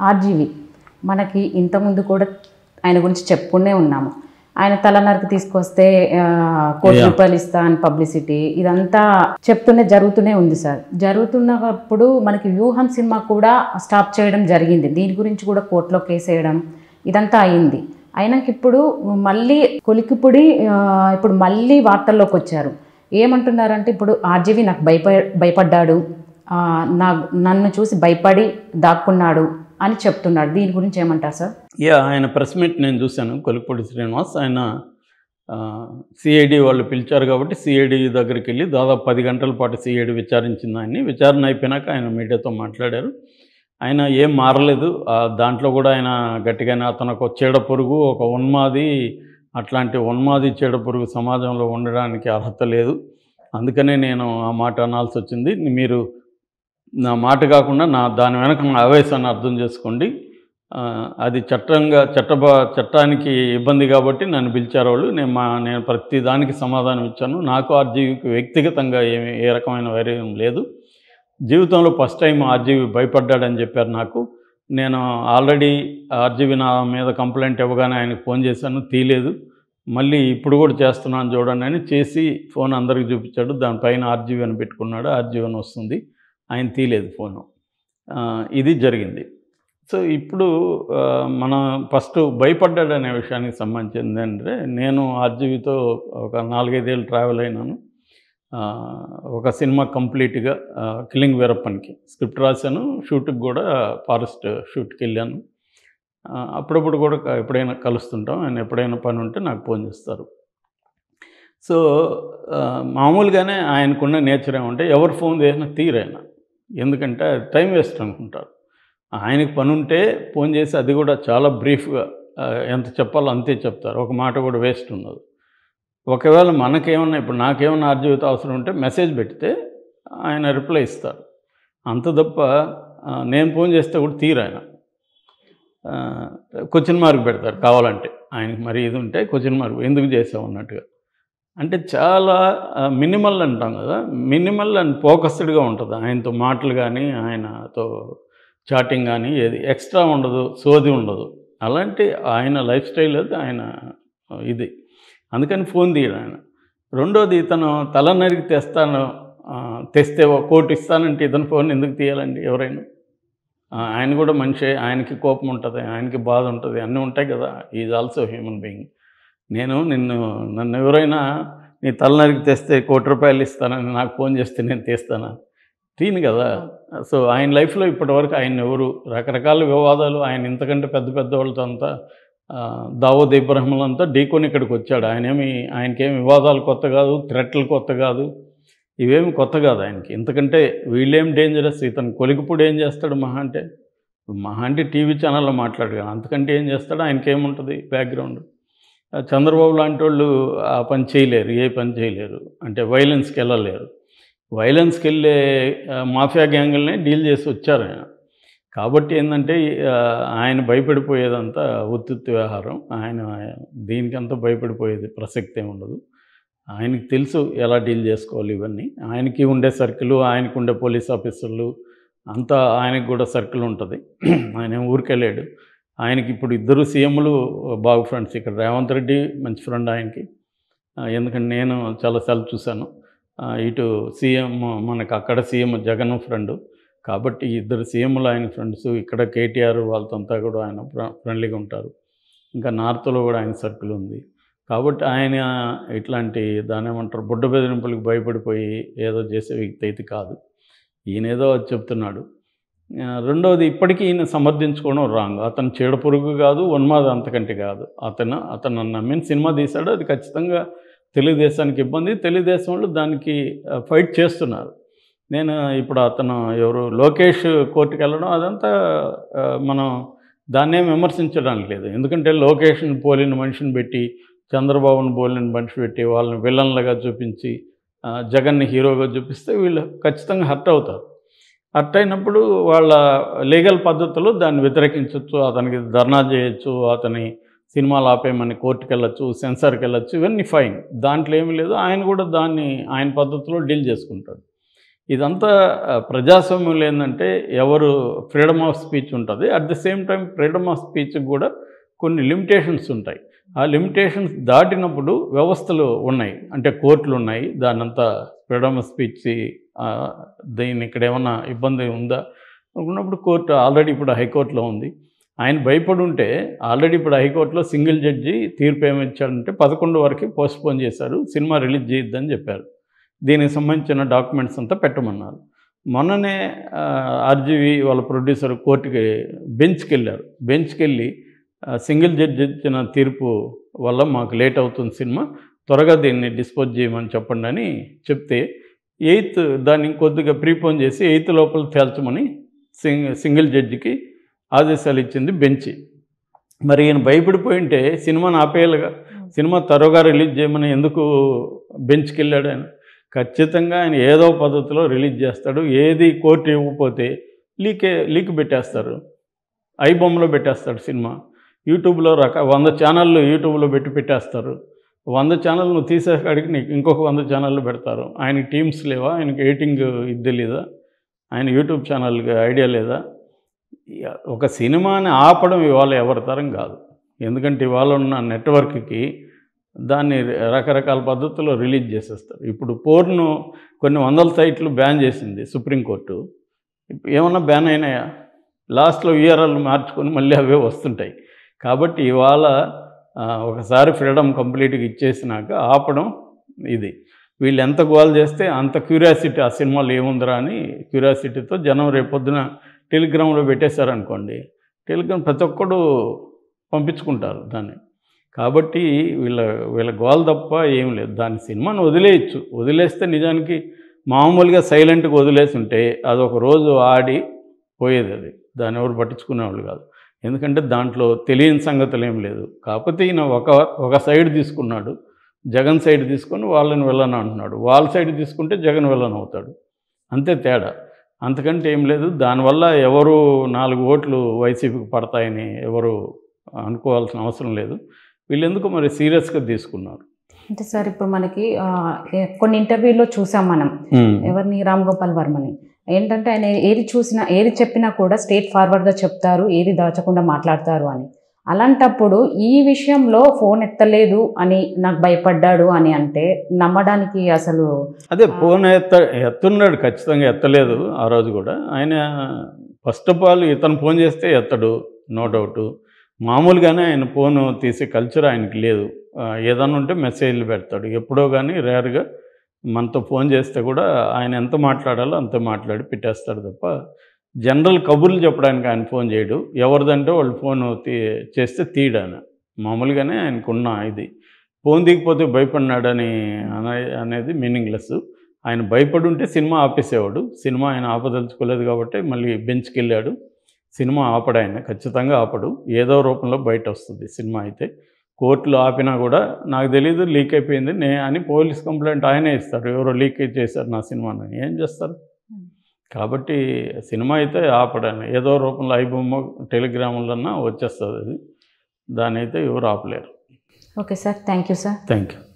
RGV మనకి ఇంతకుముందు కూడా ఆయన గురించి చెప్పుకునే ఉన్నాము. ఆయన తలనరికి తీసుకొస్తే ₹1,00,00,000 ఇస్తా అని పబ్లిసిటీ ఇదంతా జరుగుతూనే ఉంది సార్. జరుగుతున్నప్పుడు మనకి వ్యూహం సినిమా కూడా స్టాప్ చేయడం జరిగింది. దీని గురించి కూడా కోర్టులో కేసు వేయడం ఇదంతా అయింది. అయినాక ఇప్పుడు మళ్ళీ కొలికిపుడి ఇప్పుడు మళ్ళీ వార్తల్లోకి వచ్చారు. ఏమంటున్నారంటే ఇప్పుడు ఆర్జీవి నాకు భయపడ్డాడు, నన్ను చూసి భయపడి దాక్కున్నాడు అని చెప్తున్నాడు. దీని గురించి ఏమంటారు సార్? ఆయన ప్రెస్ మీట్ నేను చూశాను. కొలికిపూడి శ్రీనివాస్ ఆయన సిఐడి వాళ్ళు పిలిచారు కాబట్టి సిఐడి దగ్గరికి వెళ్ళి దాదాపు 10 గంటల పాటు సిఐడి విచారించింది ఆయన్ని. విచారణ అయిపోయినాక ఆయన మీడియాతో మాట్లాడారు. ఆయన ఏం మారలేదు. దాంట్లో కూడా ఆయన గట్టిగానే అతను ఒక చీడపురుగు, ఒక ఉన్మాది, అట్లాంటి ఉన్మాది చీడపురుగు సమాజంలో ఉండడానికి అర్హత లేదు, అందుకనే నేను ఆ మాట అనాల్సి వచ్చింది. మీరు నా మాట కాకుండా దాని వెనక నా ఆవేశాన్ని అర్థం చేసుకోండి. అది చట్టానికి ఇబ్బంది కాబట్టి నన్ను పిలిచారు వాళ్ళు. నేను ప్రతి దానికి సమాధానం ఇచ్చాను. నాకు ఆర్జీవికి వ్యక్తిగతంగా ఏ రకమైన వైరం లేదు. జీవితంలో ఫస్ట్ టైం ఆర్జీవి భయపడ్డాడని చెప్పారు నాకు. నేను ఆల్రెడీ ఆర్జీవి నా మీద కంప్లైంట్ ఇవ్వగానే ఆయనకు ఫోన్ చేశాను, తీయలేదు. మళ్ళీ ఇప్పుడు కూడా చేస్తున్నాను చూడండి అని చేసి ఫోన్ అందరికి చూపించాడు. దానిపైన ఆర్జీవి అని పెట్టుకున్నాడు. ఆర్జీవి అని వస్తుంది, ఆయన తీయలేదు ఫోను. ఇది జరిగింది. సో ఇప్పుడు మనం ఫస్ట్ భయపడ్డాడనే విషయానికి సంబంధించింది అంటే, నేను ఆర్జీవితో ఒక 4-5 ఏళ్ళు ట్రావెల్ అయినాను. ఒక సినిమా కంప్లీట్గా కిల్లింగ్ వీరప్పన్కి స్క్రిప్ట్ రాశాను. షూట్కి కూడా ఫారెస్ట్ షూట్కి వెళ్ళాను. అప్పుడప్పుడు కూడా ఎప్పుడైనా కలుస్తుంటాం. ఆయన ఎప్పుడైనా పని ఉంటే నాకు ఫోన్ చేస్తారు. సో మామూలుగానే ఆయనకున్న నేచర్ ఏమంటే ఎవరు ఫోన్ చేసినా తీరైనా, ఎందుకంటే టైం వేస్ట్ అనుకుంటారు. ఆయనకు పని ఉంటే ఫోన్ చేసి అది కూడా చాలా బ్రీఫ్గా ఎంత చెప్పాలో అంతే చెప్తారు. ఒక మాట కూడా వేస్ట్ ఉండదు. ఒకవేళ మనకేమన్నా ఇప్పుడు నాకేమన్నా ఆర్జీవితో అవసరం ఉంటే మెసేజ్ పెడితే ఆయన రిప్లై ఇస్తారు. అంత తప్ప నేను ఫోన్ చేస్తే కూడా తీరాయన. క్వశ్చన్ మార్క్ పెడతారు కావాలంటే. ఆయనకి మరి ఇది ఉంటే క్వశ్చన్ మార్క్ ఎందుకు చేసావు అన్నట్టుగా. అంటే చాలా మినిమల్ అంటాం కదా, మినిమల్ అండ్ ఫోకస్డ్గా ఉంటుంది ఆయనతో మాటలు కానీ, ఆయనతో చాటింగ్ కానీ, ఏది ఎక్స్ట్రా ఉండదు, సోది ఉండదు. అలాంటి ఆయన లైఫ్ స్టైల్ అది, ఆయన ఇది. అందుకని ఫోన్ తీయడు ఆయన. రెండోది, ఇతను తల నరికి తెస్తే ₹1 కోటి ఇస్తానంటే ఇతను ఫోన్ ఎందుకు తీయాలండి ఎవరైనా? ఆయన కూడా మనిషే, ఆయనకి కోపం ఉంటుంది, ఆయనకి బాధ ఉంటుంది, అన్నీ ఉంటాయి కదా. Is also human being. నన్ను ఎవరైనా నీ తల నరికి తెస్తే ₹1 కోటి ఇస్తానని నాకు ఫోన్ చేస్తే నేను తీస్తానా? తీను కదా. సో ఆయన లైఫ్లో ఇప్పటివరకు ఆయన ఎవరు రకరకాల వివాదాలు, ఆయన ఇంతకంటే పెద్ద వాళ్ళతో అంతా దావూద్ ఇబ్రాహింలంతా ఢీకొని ఇక్కడికి వచ్చాడు. ఆయనకేమి వివాదాలు కొత్త కాదు, థ్రెట్లు కొత్త కాదు, ఇవేమి కొత్త కాదు ఆయనకి. ఇంతకంటే వీళ్ళేం డేంజరస్. ఇతను కొలికిపూడి ఏం చేస్తాడు మహా అంటే టీవీ ఛానల్లో మాట్లాడగా, అంతకంటే ఏం చేస్తాడు? ఆయనకేముంటుంది బ్యాక్గ్రౌండ్? చంద్రబాబు లాంటి వాళ్ళు ఆ పని చేయలేరు, ఏ పని చేయలేరు. అంటే వైలెన్స్కి వెళ్ళలేరు. వైలెన్స్కి వెళ్ళే మాఫియా గ్యాంగుల్ని డీల్ చేసి వచ్చారు ఆయన. కాబట్టి ఏంటంటే ఆయన భయపడిపోయేదంతా ఉత్తుత్తి వ్యవహారం. ఆయన దీనికంతా భయపడిపోయేది ప్రసక్తే ఉండదు. ఆయనకి తెలుసు ఎలా డీల్ చేసుకోవాలి ఇవన్నీ. ఆయనకి ఉండే సర్కిల్, ఆయనకు ఉండే పోలీస్ ఆఫీసర్లు అంతా, ఆయనకు కూడా సర్కిల్ ఉంటుంది. ఆయన ఊరికెళ్ళాడు. ఆయనకి ఇప్పుడు 2 సీఎంలు బాగా ఫ్రెండ్స్. ఇక్కడ రేవంత్ రెడ్డి మంచి ఫ్రెండ్ ఆయనకి, ఎందుకంటే నేను చాలాసార్లు చూశాను. ఇటు సీఎం మనకు అక్కడ సీఎం జగన్ ఫ్రెండు, కాబట్టి 2 సీఎంలు ఆయన ఫ్రెండ్స్. ఇక్కడ కేటీఆర్ వాళ్ళతో అంతా కూడా ఆయన ఫ్రెండ్లీగా ఉంటారు. ఇంకా నార్త్లో కూడా ఆయన సర్కిల్ ఉంది. కాబట్టి ఆయన ఇట్లాంటి దానేమంటారు బుడ్డ బెదిరింపులకు భయపడిపోయి ఏదో చేసే వ్యక్తి అయితే కాదు. ఈయనేదో అది చెప్తున్నాడు. రెండవది, ఇప్పటికీ ఈయన సమర్థించుకోవడం రాంగ్. అతను చీడపురుగు కాదు, ఉన్మాదం అంతకంటే కాదు. అతను నమ్మిన సినిమా తీశాడు, అది ఖచ్చితంగా తెలుగుదేశానికి ఇబ్బంది. తెలుగుదేశం వాళ్ళు దానికి ఫైట్ చేస్తున్నారు. నేను ఇప్పుడు అతను ఎవరు లోకేష్ కోర్టుకు వెళ్ళడం అదంతా మనం దాన్నేం విమర్శించడానికి లేదు. ఎందుకంటే లోకేష్ని పోలిన మనిషిని పెట్టి, చంద్రబాబుని పోలిన మనిషి పెట్టి, వాళ్ళని విలన్లుగా చూపించి జగన్ని హీరోగా చూపిస్తే వీళ్ళు ఖచ్చితంగా హర్ట్ అవుతారు. హర్ట్ అయినప్పుడు వాళ్ళ లీగల్ పద్ధతులు దాన్ని వ్యతిరేకించవచ్చు, అతనికి ధర్నా చేయొచ్చు, అతని సినిమాలు ఆపేయమని కోర్టుకు వెళ్ళొచ్చు, సెన్సార్కి వెళ్ళొచ్చు, ఇవన్నీ ఫైన్. దాంట్లో ఏమీ లేదు. ఆయన కూడా దాన్ని ఆయన పద్ధతిలో డీల్ చేసుకుంటాడు. ఇదంతా ప్రజాస్వామ్యంలో ఏంటంటే ఎవరు ఫ్రీడమ్ ఆఫ్ స్పీచ్ ఉంటుంది. At the same time freedom of స్పీచ్కి కూడా కొన్ని లిమిటేషన్స్ ఉంటాయి. ఆ లిమిటేషన్స్ దాటినప్పుడు వ్యవస్థలు ఉన్నాయి, అంటే కోర్టులు ఉన్నాయి. దానంతా ఫ్రీడమ్ ఆఫ్ స్పీచ్ దీన్ని ఇక్కడ ఏమన్నా ఇబ్బంది ఉందా అనుకున్నప్పుడు కోర్టు ఆల్రెడీ ఇప్పుడు హైకోర్టులో ఉంది. ఆయన భయపడి ఉంటే ఆల్రెడీ ఇప్పుడు హైకోర్టులో సింగిల్ జడ్జి తీర్పు ఏమిచ్చాడంటే 11 వరకు పోస్ట్పోన్ చేశారు, సినిమా రిలీజ్ చేయొద్దని చెప్పారు. దీనికి సంబంధించిన డాక్యుమెంట్స్ అంతా పెట్టమన్నారు. మొన్ననే ఆర్జీవి వాళ్ళ ప్రొడ్యూసర్ కోర్టుకి బెంచ్కి వెళ్ళి సింగిల్ జడ్జి ఇచ్చిన తీర్పు వల్ల మాకు లేట్ అవుతుంది సినిమా, త్వరగా దీన్ని డిస్పోజ్ చేయమని చెప్పండి అని చెప్తే 8th దాన్ని ఇంకొద్దిగా ప్రీపోన్ చేసి 8th లోపల తేల్చమని సింగిల్ జడ్జికి ఆదేశాలు ఇచ్చింది బెంచ్. మరి ఈయన భయపడిపోయింటే సినిమాని ఆపేయాలిగా, సినిమా త్వరగా రిలీజ్ చేయమని ఎందుకు బెంచ్కి వెళ్ళాడు ఆయన? ఖచ్చితంగా ఆయన ఏదో పద్ధతిలో రిలీజ్ చేస్తాడు. ఏది కోర్టు ఇవ్వకపోతే లీక్ పెట్టేస్తారు, ఐబొమ్మలో పెట్టేస్తాడు సినిమా. యూట్యూబ్లో 100 ఛానళ్ళు యూట్యూబ్లో పెట్టేస్తారు. 100 ఛానల్ నువ్వు తీసేకాడికి నీకు ఇంకొక 100 ఛానళ్ళు పెడతారు. ఆయనకి టీమ్స్ లేవా? ఆయనకి ఎడిటింగ్ ఇది తెలీదా? ఆయన యూట్యూబ్ ఛానల్కి ఐడియా లేదా? ఒక సినిమాని ఆపడం ఇవాళ ఎవరి తరం కాదు. ఎందుకంటే ఇవాళ ఉన్న నెట్వర్క్కి దాన్ని రకరకాల పద్ధతుల్లో రిలీజ్ చేసేస్తారు. ఇప్పుడు పోర్ను కొన్ని 100 సైట్లు బ్యాన్ చేసింది సుప్రీంకోర్టు. ఏమన్నా బ్యాన్ అయినాయా? లాస్ట్లో URL మార్చుకొని మళ్ళీ అవే వస్తుంటాయి. కాబట్టి ఇవాళ ఒకసారి ఫ్రీడమ్ కంప్లీట్గా ఇచ్చేసినాక ఆపడం ఇది. వీళ్ళు ఎంత గోల్ చేస్తే అంత క్యూరియాసిటీ ఆ సినిమాలో ఏముందిరా అని క్యూరియాసిటీతో జనం రేపొద్దున టెలిగ్రామ్లో పెట్టేశారనుకోండి, టెలిగ్రామ్ ప్రతి ఒక్కడు పంపించుకుంటారు దాన్ని. కాబట్టి వీళ్ళ గోల్ తప్ప ఏం లేదు. దాని సినిమాను వదిలేస్తే నిజానికి మామూలుగా సైలెంట్గా వదిలేసి ఉంటే అదొక రోజు ఆడి పోయేది. దాన్ని ఎవరు పట్టించుకునేవాళ్ళు కాదు. ఎందుకంటే దాంట్లో తెలియని సంగతులు ఏం లేదు. కాకపోతే ఈయన ఒక సైడ్ తీసుకున్నాడు, జగన్ సైడ్ తీసుకొని వాళ్ళని వెళ్ళను అంటున్నాడు. వాళ్ళ సైడ్ తీసుకుంటే జగన్ వెళ్ళను అవుతాడు, అంతే తేడా. అంతకంటే ఏం లేదు. దానివల్ల ఎవరు 4 ఓట్లు వైసీపీకి పడతాయని ఎవరు అనుకోవాల్సిన అవసరం లేదు. వీళ్ళెందుకు మరి సీరియస్గా తీసుకున్నారు అంటే సార్, ఇప్పుడు మనకి కొన్ని ఇంటర్వ్యూలో చూసాం మనం, ఎవరిని, రామ్ గోపాల్ వర్మని. ఏంటంటే ఆయన ఏది చెప్పినా కూడా స్ట్రేట్ ఫార్వర్డ్గా చెప్తారు, ఏది దాచకుండా మాట్లాడతారు అని. అలాంటప్పుడు ఈ విషయంలో ఫోన్ ఎత్తలేదు అని నాకు భయపడ్డాడు అని అంటే నమ్మడానికి అసలు అదే ఫోన్ ఎత్తున్నాడు, ఖచ్చితంగా ఎత్తలేదు ఆ రోజు కూడా. ఆయన ఫస్ట్ ఆఫ్ ఆల్ ఇతను ఫోన్ చేస్తే ఎత్తడు, నో డౌట్. మామూలుగానే ఆయన ఫోన్ తీసే కల్చర్ ఆయనకి లేదు. ఏదన్నా ఉంటే మెసేజ్లు పెడతాడు, ఎప్పుడో కానీ రేర్గా. మనతో ఫోన్ చేస్తే కూడా ఆయన ఎంత మాట్లాడాలో అంత మాట్లాడి పెట్టేస్తాడు తప్ప జనరల్ కబుర్లు చెప్పడానికి ఆయన ఫోన్ చేయడు. ఎవరిదంటే వాళ్ళు ఫోన్ చేస్తే తీయడాను. మామూలుగానే ఆయనకున్న ఇది. ఫోన్ దిగిపోతే భయపడినాడని అనేది మీనింగ్లెస్. ఆయన భయపడి ఉంటే సినిమా ఆపేసేవాడు. సినిమా ఆయన ఆపదలుచుకోలేదు కాబట్టి మళ్ళీ బెంచ్కి వెళ్ళాడు. సినిమా ఆపడు, ఆయన ఖచ్చితంగా ఆపడు. ఏదో రూపంలో బయట వస్తుంది సినిమా. అయితే కోర్టులో ఆపినా కూడా నాకు తెలీదు, లీక్ అయిపోయింది అని పోలీస్ కంప్లైంట్ ఆయనే ఇస్తాడు. ఎవరో లీక్ చేశారు నా సినిమాని, ఏం చేస్తారు? కాబట్టి సినిమా అయితే ఆపడాను. ఏదో రూపంలో ఐబొమ్మ టెలిగ్రాములన్నా వచ్చేస్తుంది అది. దాని అయితే ఎవరు ఆపలేరు. Okay sir, thank you sir. Thank you.